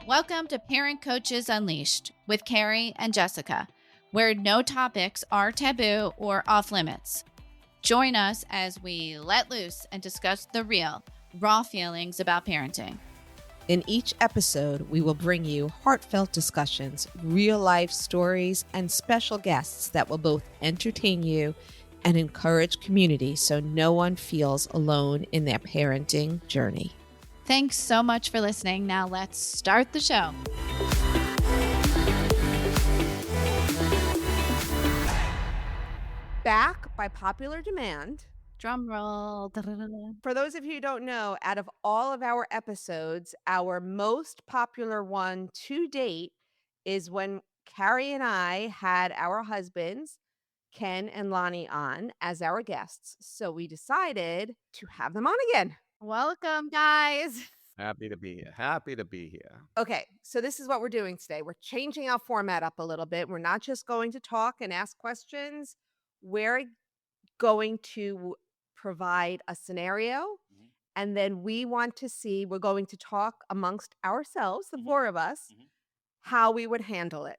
Welcome to Parent Coaches Unleashed with Carrie and Jessica, where no topics are taboo or off limits. Join us as we let loose and discuss the real, raw feelings about parenting. In each episode, we will bring you heartfelt discussions, real-life stories, and special guests that will both entertain you and encourage community so no one feels alone in their parenting journey. Thanks so much for listening. Now let's start the show. Back by popular demand. Drum roll. For those of you who don't know, out of all of our episodes, our most popular one to date is when Carrie and I had our husbands, Ken and Lonny, on as our guests. So we decided to have them on again. Welcome, guys. Happy to be here. Happy to be here. Okay, so this is what we're doing today. We're changing our format up a little bit. We're not just going to talk and ask questions. We're going to provide a scenario, and then we're going to talk amongst ourselves, the four of us, how we would handle it.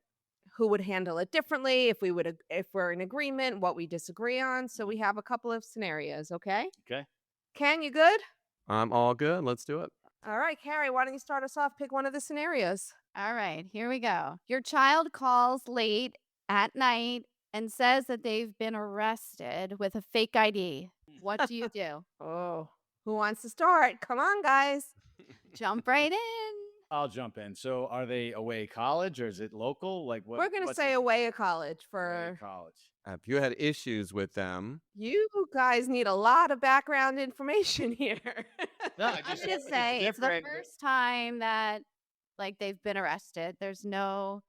Who would handle it differently, if we're in agreement, what we disagree on. So we have a couple of scenarios, okay? Okay. Ken, you good? I'm all good. Let's do it. All right, Carrie, why don't you start us off? Pick one of the scenarios. All right, here we go. Your child calls late at night and says that they've been arrested with a fake ID. What do you do? Oh, who wants to start? Come on, guys. Jump right in. I'll jump in. So are they away college or is it local? Like what? We're going to what's say it? away of college Away for college. Have you had issues with them? you guys need a lot of background information here. No, I'm gonna say it's the first time that they've been arrested. There's no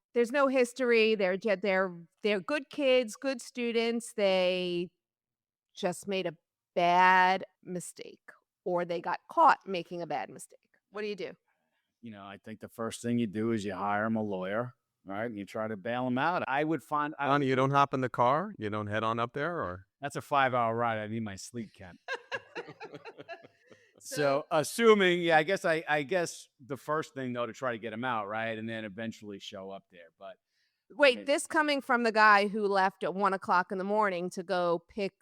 history. They're good kids, good students. They just made a bad mistake, or they got caught making a bad mistake. What do you do? I think the first thing you do is you hire them a lawyer, right? And you try to bail them out. I would find Lonny, you don't hop in the car? You don't head on up there? Or that's a 5-hour ride. I need my sleep, Ken. So assuming, I guess the first thing though to try to get them out, right, and then eventually show up there. But wait, this coming from the guy who left at 1:00 in the morning to go pick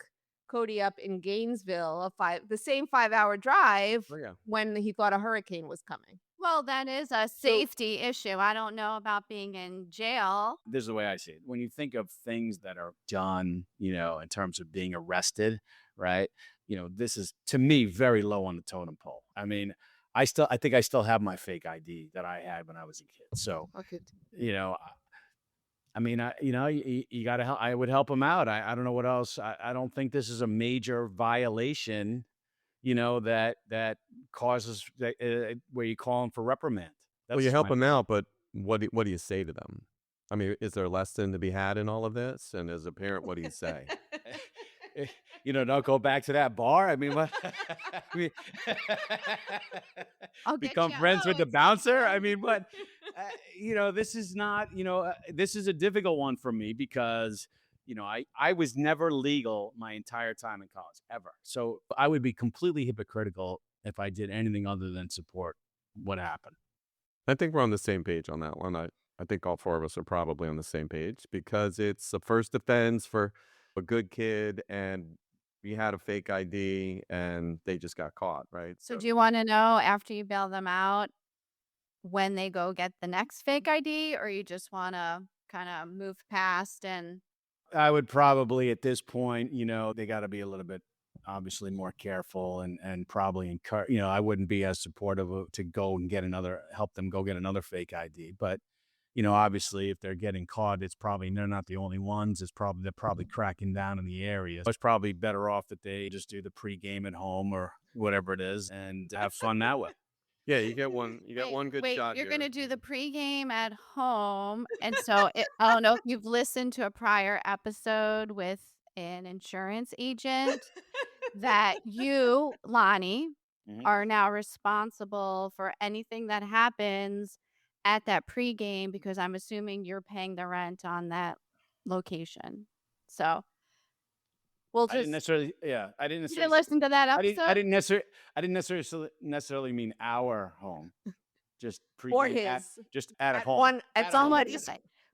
Cody up in Gainesville, the same 5-hour drive when he thought a hurricane was coming. Well, that is a safety issue. I don't know about being in jail. this is the way I see it. When you think of things that are done, in terms of being arrested, right? This is, to me, very low on the totem pole. I mean, I think I still have my fake ID that I had when I was a kid. So, Okay. I mean, you got to help. I would help them out. I don't know what else. I don't think this is a major violation, that causes where you call them for reprimand. well, you help them out, but what do you say to them? I mean, is there a lesson to be had in all of this? And as a parent, what do you say? Don't go back to that bar. I mean, what? I'll get Become you friends with the out. bouncer. I mean, what? This is not. This is a difficult one for me because I was never legal my entire time in college ever. So I would be completely hypocritical if I did anything other than support what happened. I think we're on the same page on that one. I think all four of us are probably on the same page because it's the first offense for a good kid and we had a fake ID and they just got caught, right? So do you want to know after you bail them out when they go get the next fake ID, or you just want to kind of move past and... I would probably at this point, they got to be a little bit obviously more careful and probably encourage, I wouldn't be as supportive to go and help them go get another fake ID. But, obviously if they're getting caught, they're not the only ones. They're probably cracking down in the area. It's probably better off that they just do the pregame at home or whatever it is and have fun that way. Yeah, you get one good shot. You're going to do the pregame at home. And so I don't know if you've listened to a prior episode with an insurance agent that you, Lonny, are now responsible for anything that happens at that pregame because I'm assuming you're paying the rent on that location. So we'll just... I didn't necessarily. You didn't listen to that episode? I didn't necessarily mean our home. Just Or pregame his. just at At home. one at It's all what somebody's.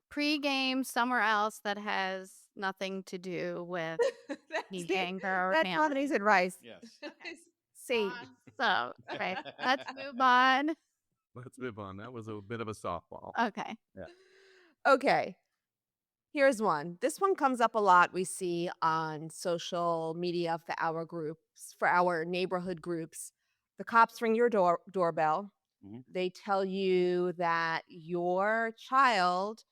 pre-game somewhere else that has nothing to do with That's the anger or that's family. Lonnie's advice. Yes. See, So, right, let's move on. Let's move on. That was a bit of a softball. Okay. Yeah. okay. Here's one. This one comes up a lot. We see on social media for our groups, for our neighborhood groups. The cops ring your doorbell. Mhm. They tell you that your child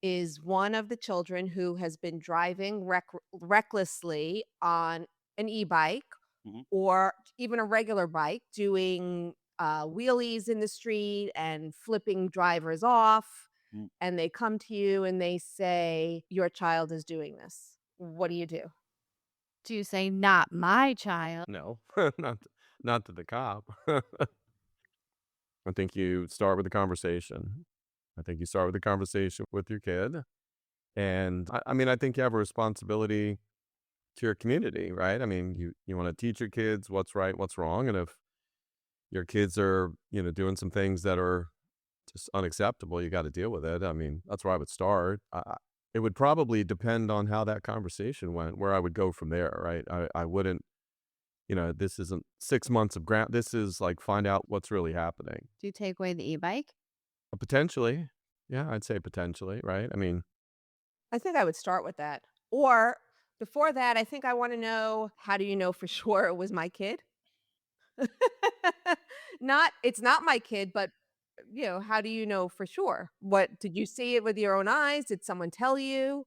is one of the children who has been driving recklessly on an e-bike Mhm. or even a regular bike, doing wheelies in the street and flipping drivers off. Mm. And they come to you and they say, your child is doing this. What do you do? Do you say not my child? No, not to the cop. I think you start with the conversation. I think you start with the conversation with your kid. And I mean, I think you have a responsibility to your community, right? I mean, you want to teach your kids what's right, what's wrong. And if your kids are, doing some things that are just unacceptable, you got to deal with it. I mean, that's where I would start. It would probably depend on how that conversation went, where I would go from there, right? I wouldn't, this isn't 6 months of grant. This is like find out what's really happening. Do you take away the e-bike? Potentially. Yeah, I'd say potentially, right? I mean, I think I would start with that. Or before that, I think I want to know, how do you know for sure it was my kid? It's not my kid, but how do you know for sure? What did you see it with your own eyes? Did someone tell you?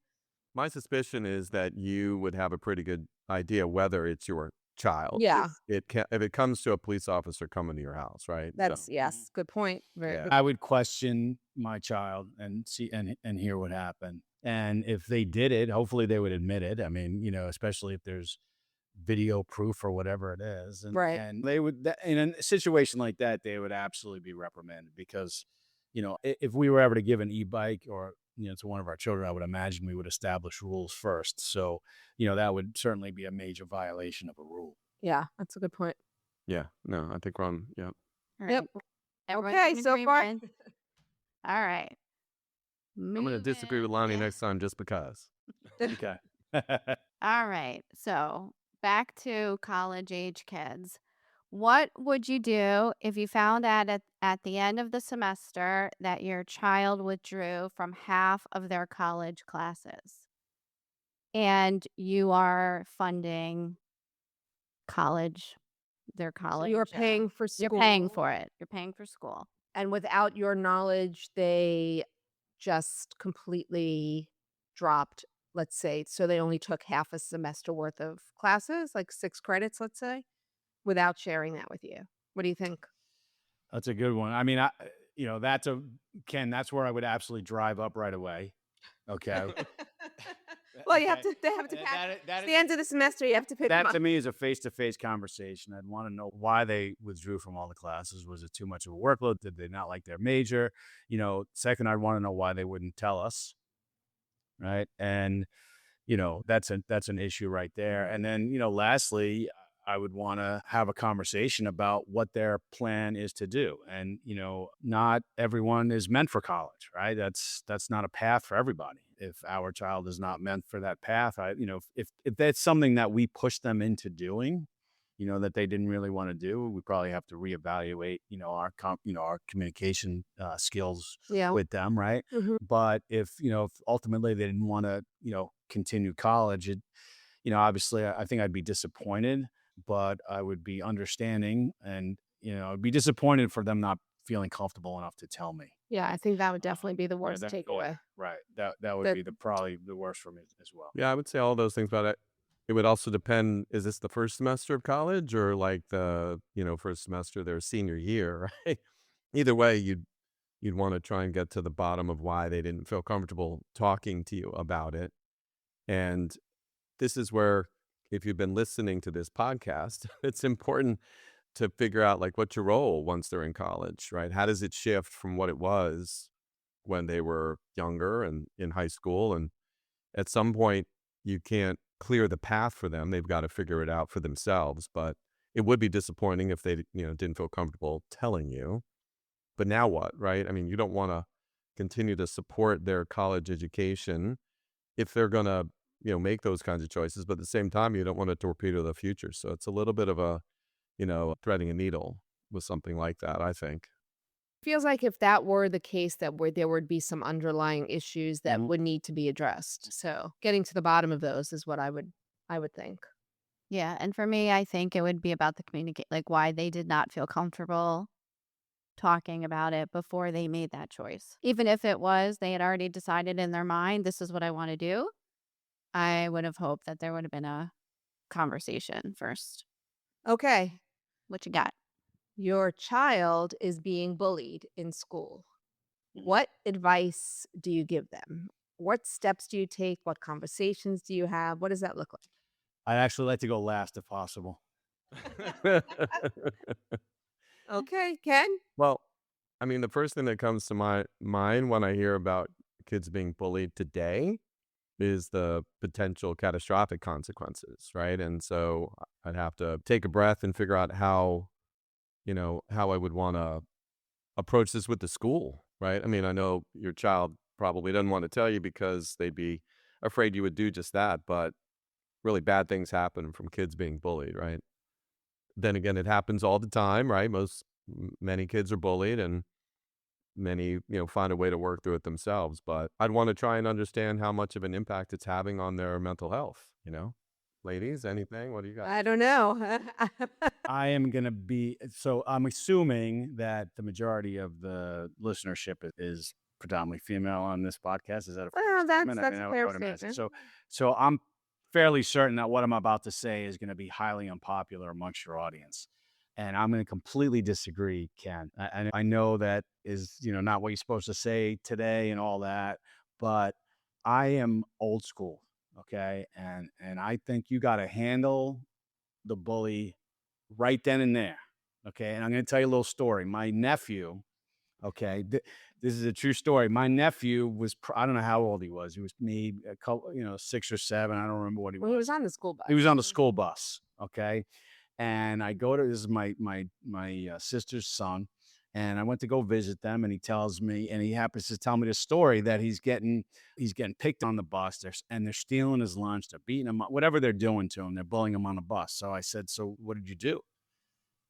my suspicion is that you would have a pretty good idea whether it's your child. Yeah, If it comes to a police officer coming to your house, right? that's So, yes, good point. Very Yeah. good. I would question my child and see and hear what happened. And if they did it, hopefully they would admit it. I mean, especially if there's video proof or whatever it is. And Right. and they would in a situation like that, they would absolutely be reprimanded because, if we were ever to give an e-bike or to one of our children, I would imagine we would establish rules first. So, that would certainly be a major violation of a rule. Yeah, that's a good point. yeah, no, I think we're on. Yeah, All right. Yep. Everyone's Okay, in so far. agreement? All right. I'm going to disagree with Lonnie next time just because. Okay. All right. So back to college age kids. What would you do if you found out at the end of the semester that your child withdrew from half of their college classes and you are funding their So college? you're paying for school. You're paying for it. You're paying for school. And without your knowledge, they just completely dropped, let's say. So they only took half a semester worth of classes, like 6 credits, let's say, without sharing that with you. What do you think? That's a good one. I mean, Ken, that's where I would absolutely drive up right away. Okay. Well, they have to That- it's the end of the semester, you have to pick them That up. to me is a face-to-face conversation. I'd want to know why they withdrew from all the classes. Was it too much of a workload? Did they not like their major? Second, I'd want to know why they wouldn't tell us. Right. And, that's an issue right there. And then, lastly, I would want to have a conversation about what their plan is to do. And, not everyone is meant for college, right? That's not a path for everybody. If our child is not meant for that path, if that's something that we push them into doing, that they didn't really want to do, we probably have to reevaluate, our communication skills Yeah. with them, right? Mhm. But if ultimately they didn't want to, continue college, obviously I think I'd be disappointed, but I would be understanding and, I'd be disappointed for them not feeling comfortable enough to tell me. Yeah, I think that would definitely be the Yeah, worst takeaway. right. That would That- be probably the worst for me as well. Yeah, I would say all those things, but it would also depend. Is this the first semester of college or like the first semester of their senior year? Right. Either way, you'd want to try and get to the bottom of why they didn't feel comfortable talking to you about it. And this is where, if you've been listening to this podcast, it's important to figure out like what's your role once they're in college, right? How does it shift from what it was when they were younger and in high school? And at some point, you can't clear the path for them. They've got to figure it out for themselves. But it would be disappointing if they, didn't feel comfortable telling you. but now what, right? I mean, you don't want to continue to support their college education if they're going to, make those kinds of choices. But at the same time, you don't want to torpedo the future. So it's a little bit of a, threading a needle with something like that, I think. Feels like if that were the case, that where there would be some underlying issues that Mhm. would need to be addressed. So getting to the bottom of those is what I would think. Yeah, and for me, I think it would be about the communicate like, why they did not feel comfortable talking about it before they made that choice. Even if it was they had already decided in their mind, "This is what I wanna do," I would have hoped that there would have been a conversation first. Okay. What you got? Your child is being bullied in school. Mhm. What advice do you give them? What steps do you take? What conversations do you have? What does that look I'd actually like to go last if possible. like? Okay, Ken? Well, I mean, the first thing that comes to my mind when I hear about kids being bullied today is the potential catastrophic consequences, right? And so I'd have to take a breath and figure out how I would want to approach this with the school, right? I mean, I know your child probably doesn't want to tell you because they'd be afraid you would do just that, but really bad things happen from kids being bullied, right? Then again, it happens all the time, right? Many kids are bullied and many, find a way to work through it themselves, but I'd want to try and understand how much of an impact it's having on their mental health. Ladies, anything? What do you got? I don't know. I am going to be, so I'm assuming that the majority of the listenership is predominantly female on this podcast. Is that a fair Well, statement? I that's mean, a I fair would imagine. statement. So I'm fairly certain that what I'm about to say is going to be highly unpopular amongst your audience. And I'm going to completely disagree, Ken. I know that is, not what you're supposed to say today and all that, but I am old school. Okay. And I think you got to handle the bully right then and there. Okay. And I'm going to tell you a little story. My nephew, okay, this is a true story. My nephew was, I don't know how old he was. He was maybe a couple, 6 or 7. I don't remember what he Well, he was was. on the school bus. He was on the school bus. Okay. And I go to, this is my sister's son. And I went to go visit them, and he tells me, and he happens to tell me the story that he's getting picked on the bus. They're stealing his lunch. They're beating him up, whatever they're doing to him. They're bullying him on the bus. So I said, "So what did you do?"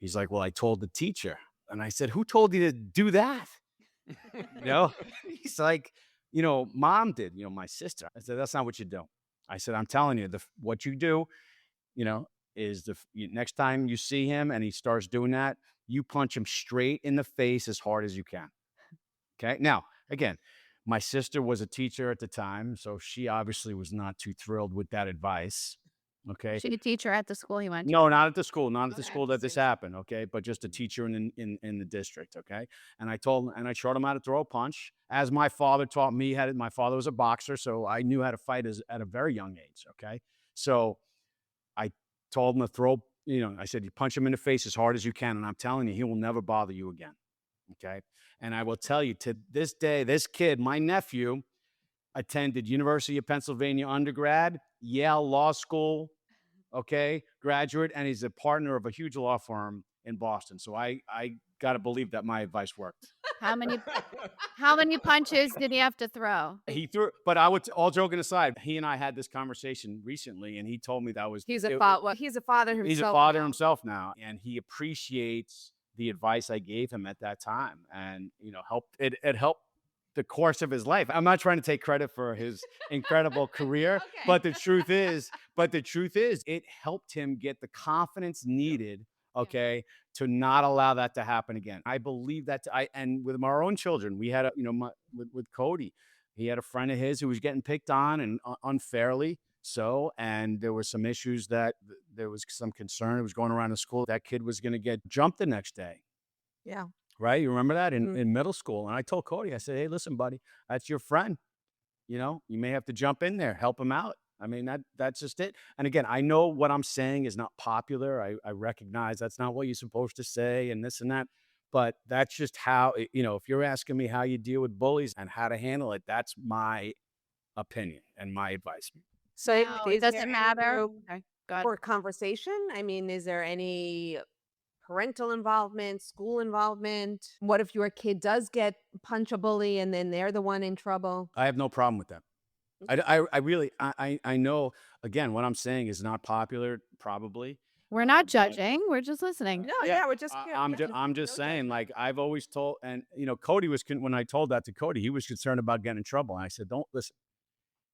He's like, "Well, I told the teacher." And I said, "Who told you to do that?" You know, he's like, "Mom did, my sister." I said, "That's not what you do." I said, "I'm telling you, what you do, you know, is next time you see him and he starts doing that, you punch him straight in the face as hard as you can." Okay. Now, again, my sister was a teacher at the time, so she obviously was not too thrilled with that advice. Was Okay. she a teacher at the school he went to? No, not at the school, not at the Okay, school at the that this same school. happened, okay, but just a teacher in the district, okay? And I showed him how to throw a punch, as my father taught me how to. My father was a boxer, so I knew how to fight at a very young age, okay? So I told him to throw, I said, "You punch him in the face as hard as you can, and I'm telling you, he will never bother you again." Okay? And I will tell you, to this day, this kid, my nephew, attended University of Pennsylvania undergrad, Yale Law School, okay, graduate, and he's a partner of a huge law firm in Boston. So I got to believe that my advice worked. How many how many punches did he have to throw? He threw, but I would, all joking aside, he and I had this conversation recently, and he told me that was He's a father. Well, he's a father himself. he's a father now. himself now, and he appreciates the advice I gave him at that time, and helped it helped the course of his life. I'm not trying to take credit for his incredible career, Okay. but the truth is, it helped him get the confidence needed, okay, to not allow that to happen again. I believe that. And with our own children, we had with Cody, he had a friend of his who was getting picked on and unfairly so, and there were some issues that there was some concern. It was going around the school that kid was going to get jumped the next day. Yeah. Right? You remember that Mhm. in middle school? And I told Cody, I said, "Hey, listen, buddy, that's your friend. You may have to jump in there, help him out." I mean, that's just it. And again, I know what I'm saying is not popular. I recognize that's not what you're supposed to say and this and that. But that's just how, if you're asking me how you deal with bullies and how to handle it, that's my opinion and my advice. So No, it is there doesn't any matter. room Okay, go ahead. for conversation? I mean, is there any parental involvement, school involvement? What if your kid does get punch a bully and then they're the one in trouble? I have no problem with that. I really, I know, again, what I'm saying is not popular, probably. We're not But judging. We're just listening. No, yeah, we're just I'm just no saying, judgment. like, I've always told, and Cody was when I told that to Cody, he was concerned about getting in trouble. And I said, don't listen.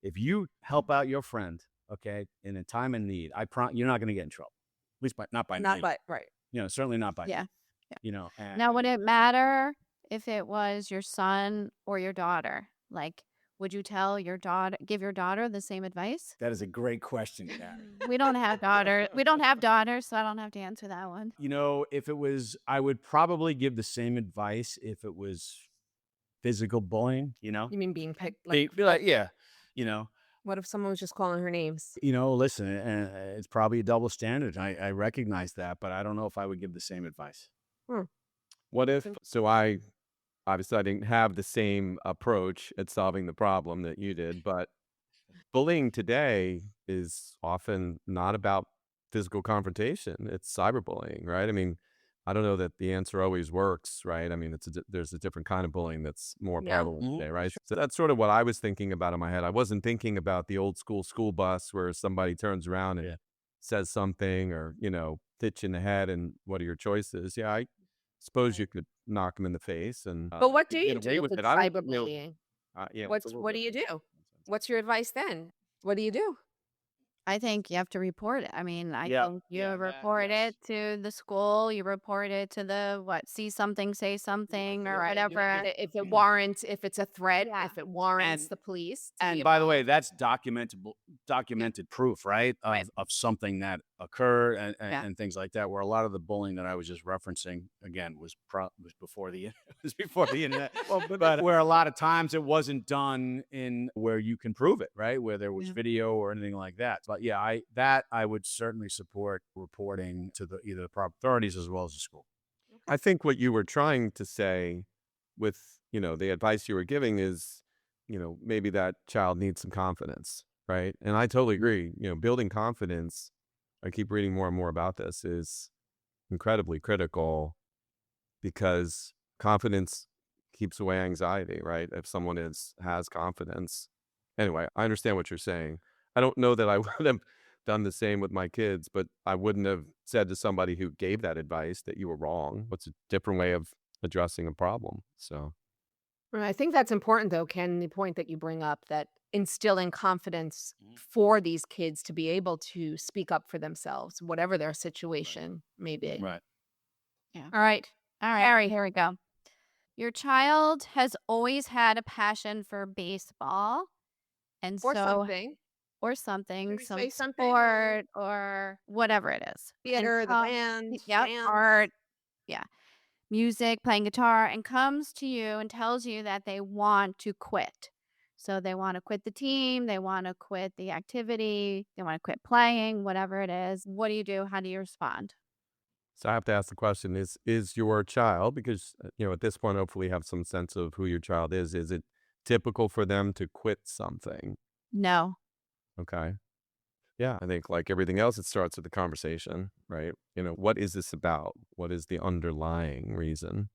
If you help out your friend, okay, in a time of need, you're not going to get in trouble. At least not by Not me. but right. Certainly not by me. Yeah. And Now, would it matter if it was your son or your daughter? Like, would you give your daughter the same advice? that is a great question, Gary. We don't have daughters. We don't have daughters, so I don't have to answer that one. If it was, I would probably give the same advice if it was physical bullying, You mean being picked? Be like, yeah, you know, What if someone was just calling her names? listen, it's probably a double standard. I recognize that, but I don't know if I would give the same advice. What if, so I obviously I didn't have the same approach at solving the problem that you did, but bullying today is often not about physical confrontation. It's cyberbullying, right? I mean, I don't know that the answer always works, right? I mean, there's a different kind of bullying that's more Yeah. prevalent today, right? So that's sort of what I was thinking about in my head. I wasn't thinking about the old school bus where somebody turns around and says something or, hit you in the head and what are your choices? Yeah, I suppose you could knock them in the face and But what do you get away do with with it. I don't, cyberbullying? yeah, it's a little What do you different. do? What's your advice then? What do you do? I think you have to report it. I mean, I Yeah. think you Yeah, that- report yes. it to the school, you report it to see something, say something, or whatever. If it warrants, if it's a threat, Yeah. if it warrants And- the police. To And be by the way, involved. that's documented proof, right? Of something that occurred and things like that. Where a lot of the bullying that I was just referencing again was before the was before the internet. but where a lot of times it wasn't done in where you can prove it, right? Where there was Yeah. video or anything like that. But yeah, I would certainly support reporting to either the proper authorities as well as the school. I think what you were trying to say with, the advice you were giving is, maybe that child needs some confidence, right? And I totally agree. Building confidence, I keep reading more and more about this, is incredibly critical because confidence keeps away anxiety, right? If someone has confidence. Anyway, I understand what you're saying. I don't know that I would have done the same with my kids, but I wouldn't have said to somebody who gave that advice that you were wrong. What's a different way of addressing a problem? So I think that's important, though, Ken, the point that you bring up that instilling confidence Mhm. for these kids to be able to speak up for themselves, whatever their situation may be. Right. All right. All right, Harry. here we go. Your child has always had a passion for baseball, and Or so something. or something, Maybe some say something, sport or whatever it is. Theater, And the band, yep, dance. art, yeah, music, playing guitar, and comes to you and tells you that they want to quit. So they want to quit the team, they want to quit the activity, they want to quit playing, whatever it is. What do you do? How do you respond? I have to ask the question, is your child, because, at this point, hopefully you have some sense of who your child is it typical for them to quit something? No. Okay. Yeah, I think like everything else, it starts with the conversation, right? What is this about? What is the underlying reason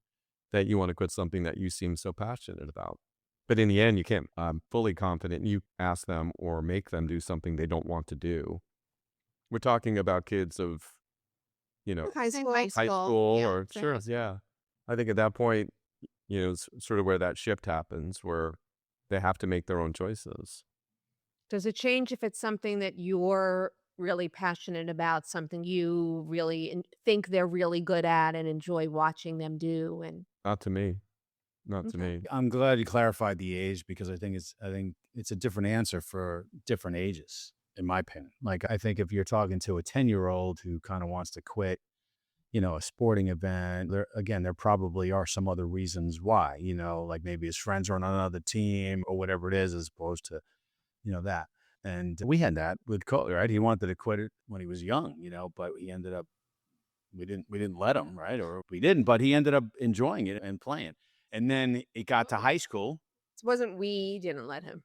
that you want to quit something that you seem so passionate about? But in the end, you can't. I'm fully confident you ask them or make them do something they don't want to do. We're talking about kids of, High school. High high school Yeah, or it's a sure, high school. yeah. I think at that point, it's sort of where that shift happens, where they have to make their own choices. Does it change if it's something that you're really passionate about, something you really think they're really good at and enjoy watching them do? And Not to me. Not to Okay. me. I'm glad you clarified the age because I think it's a different answer for different ages, in my opinion. Like I think if you're talking to a 10-year-old who kind of wants to quit, a sporting event, there probably are some other reasons why, like maybe his friends are on another team or whatever it is, as opposed to, that. And we had that with Cole, right? He wanted to quit it when he was young, but he ended up, we didn't let him, right? Or we didn't, but he ended up enjoying it and playing. And then it got to high school. it wasn't we didn't let him.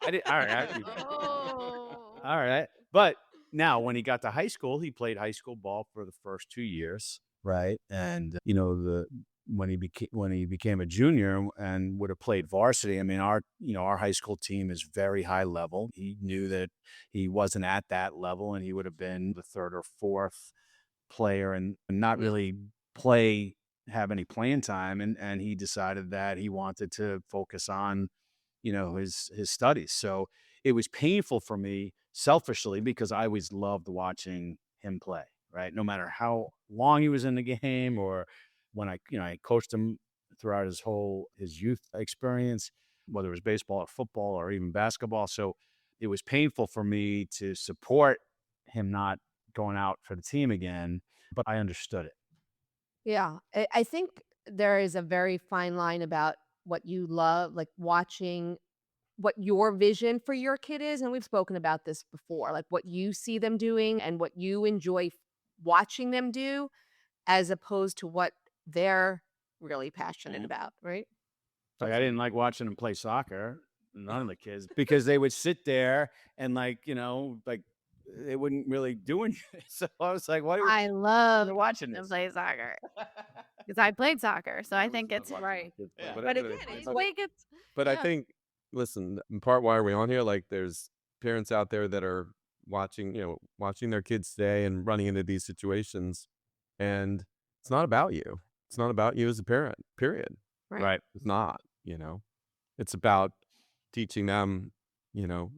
I did all right. Oh. All right. But now when he got to high school, he played high school ball for the first 2 years. right? And the when he became a junior and would have played varsity. I mean, our high school team is very high level. He knew that he wasn't at that level, and he would have been the third or fourth player and not Yeah. really have any playing time. And he decided that he wanted to focus on his studies. So it was painful for me selfishly because I always loved watching him play, right? No matter how long he was in the game, or when I coached him throughout his youth experience, whether it was baseball or football or even basketball. So it was painful for me to support him not going out for the team again, but I understood it. Yeah. I think there is a very fine line about what you love, like watching what your vision for your kid is. And we've spoken about this before, like what you see them doing and what you enjoy watching them do, as opposed to what they're really passionate Mhm. about, right? Like, I didn't like watching them play soccer, none of the kids, because they would sit there and, like, they wouldn't really do anything. So I was like, "Why are I we love watching to this?" play soccer because I played soccer, so I I always think love it's watching my Right. kids play, Yeah. but But anyway, again, I it's what think it's but I yeah. think, listen, in part why are we on here? Like, there's parents out there that are watching their kids today and running into these situations, and it's not about you. It's not about you as a parent. Period. right. Right. It's not. It's about teaching them,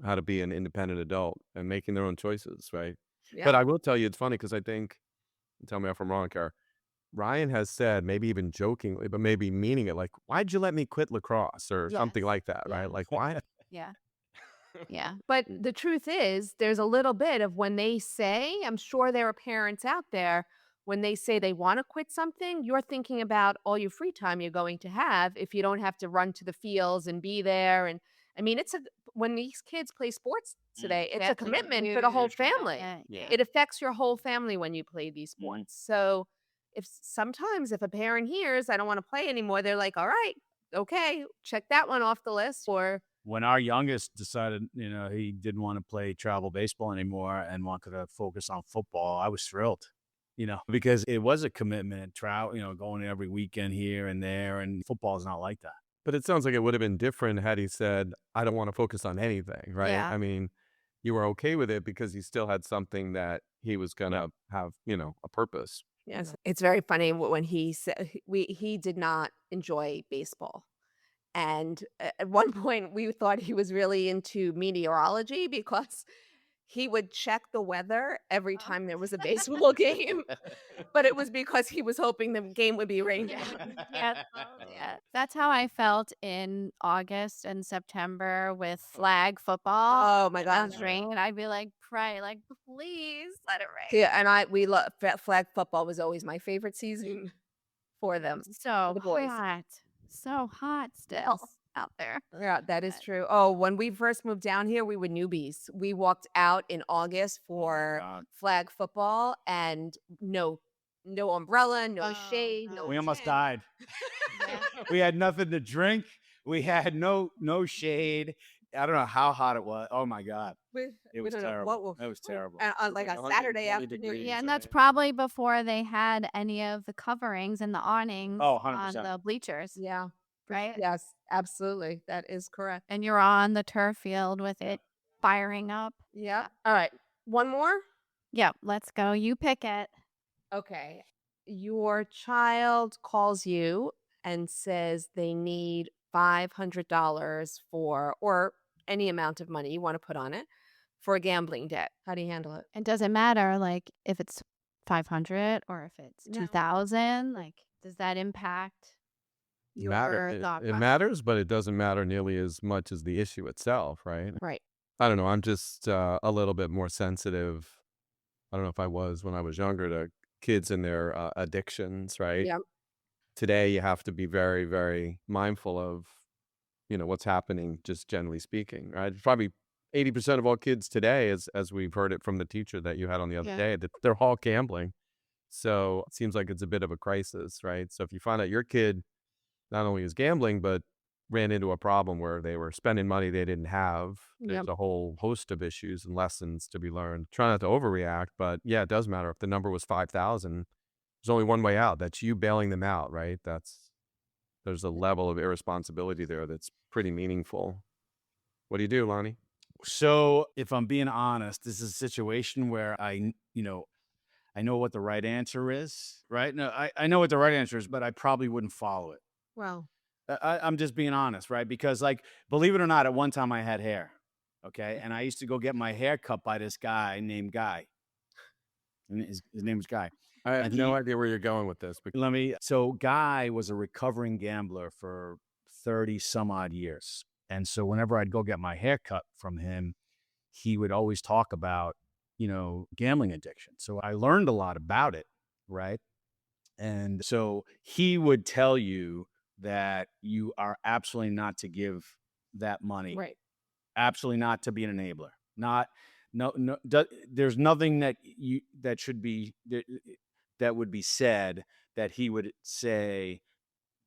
how to be an independent adult and making their own choices, right? Yeah. But I will tell you, it's funny because I think, tell me if I'm wrong, Cara. Ryan has said, maybe even jokingly, but maybe meaning it, like, "Why'd you let me quit lacrosse?" or Yes. something like that, right? Yes. Like, why? Yeah. Yeah. But the truth is, there's a little bit of when they say, I'm sure there are parents out there, when they say they want to quit something, you're thinking about all your free time you're going to have if you don't have to run to the fields and be there. And I mean, when these kids play sports today, it's a That's a commitment for the whole huge family. commitment. Yeah. Yeah. It affects your whole family when you play these sports. So sometimes if a parent hears, I don't want to play anymore, they're like, all right, okay, check that one off the list. Or When our youngest decided, he didn't wanna play travel baseball anymore and wanted to focus on football, I was thrilled, because it was a commitment, going every weekend here and there, and football is not like that. But it sounds like it would have been different had he said, "I don't wanna focus on anything," right? Yeah. I mean, you were okay with it because he still had something that he was Yeah. gonna have, a purpose. yes, it's very funny when he said he did not enjoy baseball. And at one point, we thought he was really into meteorology because he would check the weather every Oh. time there was a baseball game. But it was because he was hoping the game would be rained Yeah. out. Yeah. Yeah. That's how I felt in August and September with flag football. Oh my If it gosh. was raining, I'd be like, pray, like, please let it rain. Yeah, and we love flag football was always my favorite season for them, for So the boys. hot. So hot still Yes. out there. Yeah, that is But true. Oh, when we first moved down here, we were newbies. We walked out in August for God. flag football and no umbrella, no oh, shade, no We almost tent. died. Yeah. We had nothing to drink. We had no shade. I don't know how hot it was. Oh my god. We, It we was don't know terrible. what will It was terrible. on like Like a Saturday 120 afternoon. degrees. Yeah, and that's Right? probably before they had any of the coverings and the awnings Oh, on 100%. the bleachers, Yeah. right? Yes, absolutely. That is correct. And you're on the turf field with it firing up. Yeah. All right. One more. Yeah, let's go. You pick it. Okay. Your child calls you and says they need $500 or any amount of money you want to put on it for a gambling debt. How do you handle it? It doesn't matter, like, if it's 500 or if it's No. 2,000. Like, does that impact your It, thought it process? matters, but it doesn't matter nearly as much as the issue itself, right? Right. I don't know. I'm just a little bit more sensitive. I don't know if I was when I was younger to kids and their addictions, right? Yep. Today, you have to be very, very mindful of, what's happening, just generally speaking, right? Probably 80% of all kids today, as we've heard it from the teacher that you had on the other Yeah. day, that they're all gambling. So it seems like it's a bit of a crisis, right? So if you find out your kid not only is gambling, but ran into a problem where they were spending money they didn't have, there's Yep. a whole host of issues and lessons to be learned. Try not to overreact, but yeah, it does matter. If the number was 5,000, There's only one way out. That's you bailing them out, right? There's a level of irresponsibility there that's pretty meaningful. What do you do, Lonnie? So if I'm being honest, this is a situation where I know what the right answer is, right? No, I know what the right answer is, but I probably wouldn't follow it. Well, I'm just being honest, right? Because, like, believe it or not, at one time I had hair, okay, and I used to go get my hair cut by this guy named Guy, and his name was Guy, I have and no idea where you're going with this. so Guy was a recovering gambler for 30 some odd years, and so whenever I'd go get my hair cut from him, he would always talk about gambling addiction. So I learned a lot about it, right? And so he would tell you that you are absolutely not to give that money, right. absolutely not to be an enabler. Not no no there's nothing that should be that would be said that he would say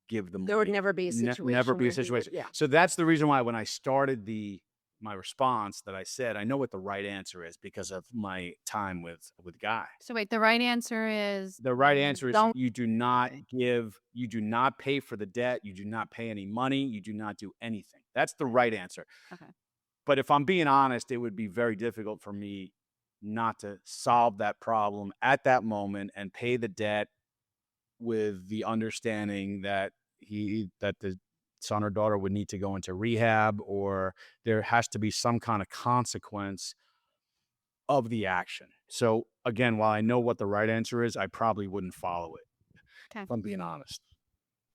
give the There would money. never be a Never situation be a where he would, situation. yeah. So that's the reason why when I started my response that I said, I know what the right answer is because of my time with Guy. So wait, the right answer is The right answer is don't. you do not you do not pay for the debt, you do not pay any money, you do not do anything. That's the right answer. Okay. But if I'm being honest, it would be very difficult for me not to solve that problem at that moment and pay the debt with the understanding that the son or daughter would need to go into rehab, or there has to be some kind of consequence of the action. So again, while I know what the right answer is, I probably wouldn't follow it, Okay. if I'm being honest.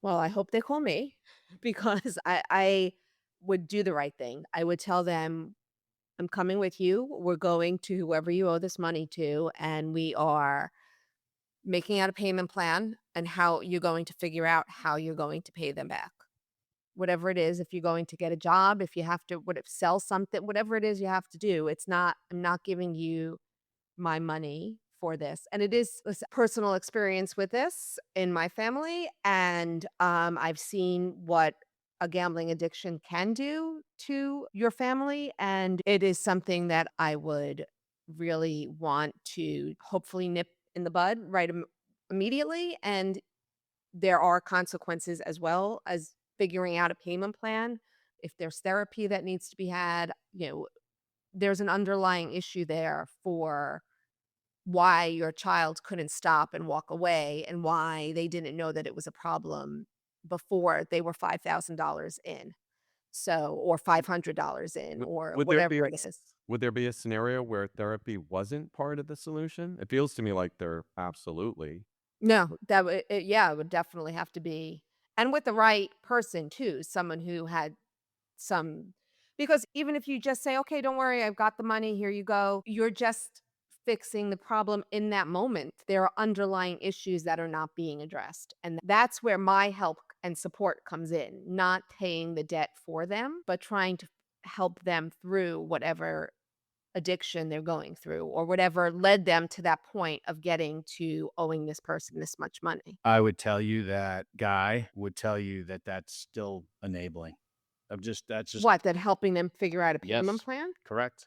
Well, I hope they call me because I would do the right thing. I would tell them, I'm coming with you. We're going to whoever you owe this money to, and we are making out a payment plan and how you're going to figure out how you're going to pay them back. Whatever it is, if you're going to get a job, if you have to sell something, whatever it is you have to do, I'm not giving you my money for this. And it is a personal experience with this in my family. And I've seen what a gambling addiction can do to your family. And it is something that I would really want to hopefully nip in the bud immediately. And there are consequences as well as figuring out a payment plan. If there's therapy that needs to be had, there's an underlying issue there for why your child couldn't stop and walk away and why they didn't know that it was a problem before they were $5,000 in. So, or $500 in, Would, or would there be whatever a, it is. would there be a scenario where therapy wasn't part of the solution? It feels to me like there absolutely. No, that would, yeah, it would definitely have to be, and with the right person too, someone who had some, because even if you just say, okay, don't worry, I've got the money, here you go, you're just fixing the problem in that moment. There are underlying issues that are not being addressed. And that's where my help and support comes in, not paying the debt for them, but trying to help them through whatever addiction they're going through or whatever led them to that point of getting to owing this person this much money. I would tell you that Guy would tell you that that's still enabling. That's just What, that helping them figure out a payment yes, plan? correct.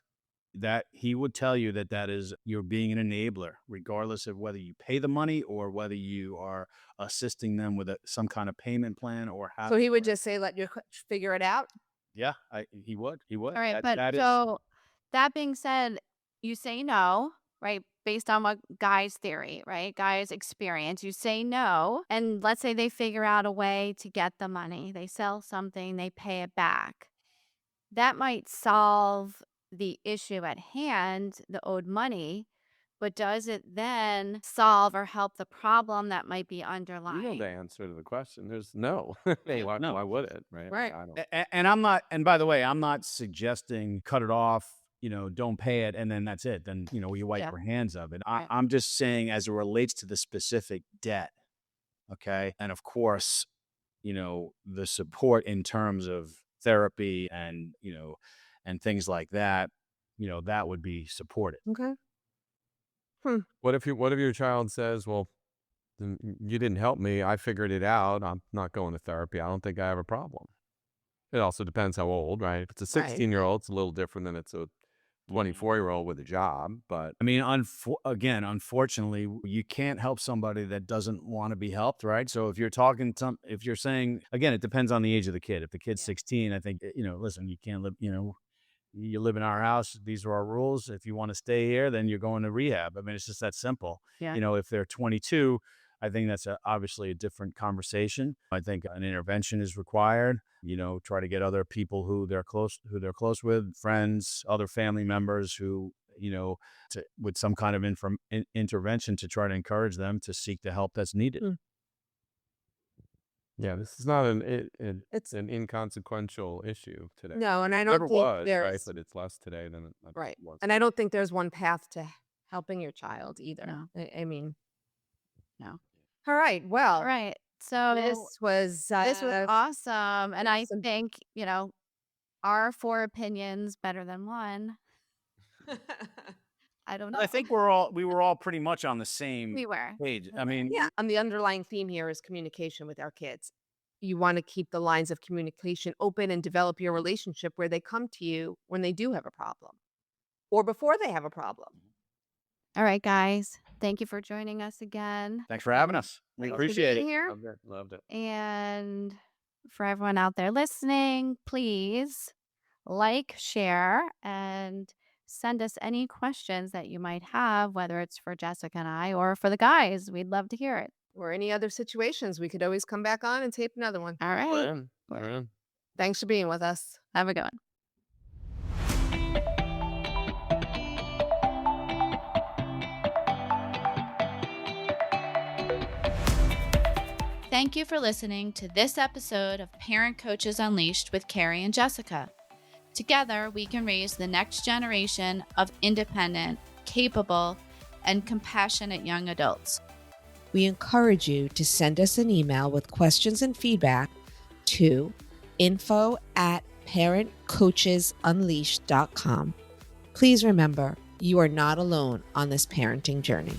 That he would tell you that is you're being an enabler, regardless of whether you pay the money or whether you are assisting them with some kind of payment plan or how. So he would just say, let you figure it out? Yeah, he would. He would. All right, but That is so that being said, you say no, right? Based on what Guy's theory, right? Guy's experience, you say no. And let's say they figure out a way to get the money. They sell something, they pay it back. That might solve the issue at hand, the owed money, but does it then solve or help the problem that might be You know underlying? the answer to the question. There's no. Right. Why, no. why would it? Right? Right. I don't. And I'm not, and by the way, I'm not suggesting cut it off, don't pay it and then that's it. Then, we wipe Yeah. our hands of it. Right. I'm just saying as it relates to the specific debt. Okay. And of course, the support in terms of therapy and things like that, that would be supported. Okay. What if your child says, "Well, you didn't help me. I figured it out. I'm not going to therapy. I don't think I have a problem." It also depends how old, right? If it's a Right. 16-year-old, it's a little different than it's a 24-year-old with a job, but I mean, again, unfortunately, you can't help somebody that doesn't want to be helped, right? So if if you're saying, again, it depends on the age of the kid. If the kid's Yeah. 16, I think, listen, you can't live, you live in our house. These are our rules. If you want to stay here, then you're going to rehab. I mean, it's just that simple. Yeah. If they're 22, I think that's obviously a different conversation. I think an intervention is required. Try to get other people who they're close with, friends, other family members who, with some kind of intervention to try to encourage them to seek the help that's needed. yeah, this is not It's an inconsequential issue today. no, and I don't Never think was, right? there's But it's less today than it right, was. and I don't think there's one path to helping your child either. No. I mean, No. all right. All Well, right. So this was awesome. And I some- think, our 4 opinions better than one. I don't know. I think we were all pretty much on the same we were. page. I mean, yeah. And the underlying theme here is communication with our kids. You want to keep the lines of communication open and develop your relationship where they come to you when they do have a problem or before they have a problem. All right, guys. Thank you for joining us again. thanks for having us. We Thanks for appreciate being it. here. Loved it. And for everyone out there listening, please like, share, and send us any questions that you might have, whether it's for Jessica and I or for the guys. We'd love to hear it. Or any other situations, we could always come back on and tape another one. All right. We're in. We're in. Thanks for being with us. Have a good one. Thank you for listening to this episode of Parent Coaches Unleashed with Carrie and Jessica. Together, we can raise the next generation of independent, capable, and compassionate young adults. We encourage you to send us an email with questions and feedback to info@parentcoachesunleashed.com. Please remember, you are not alone on this parenting journey.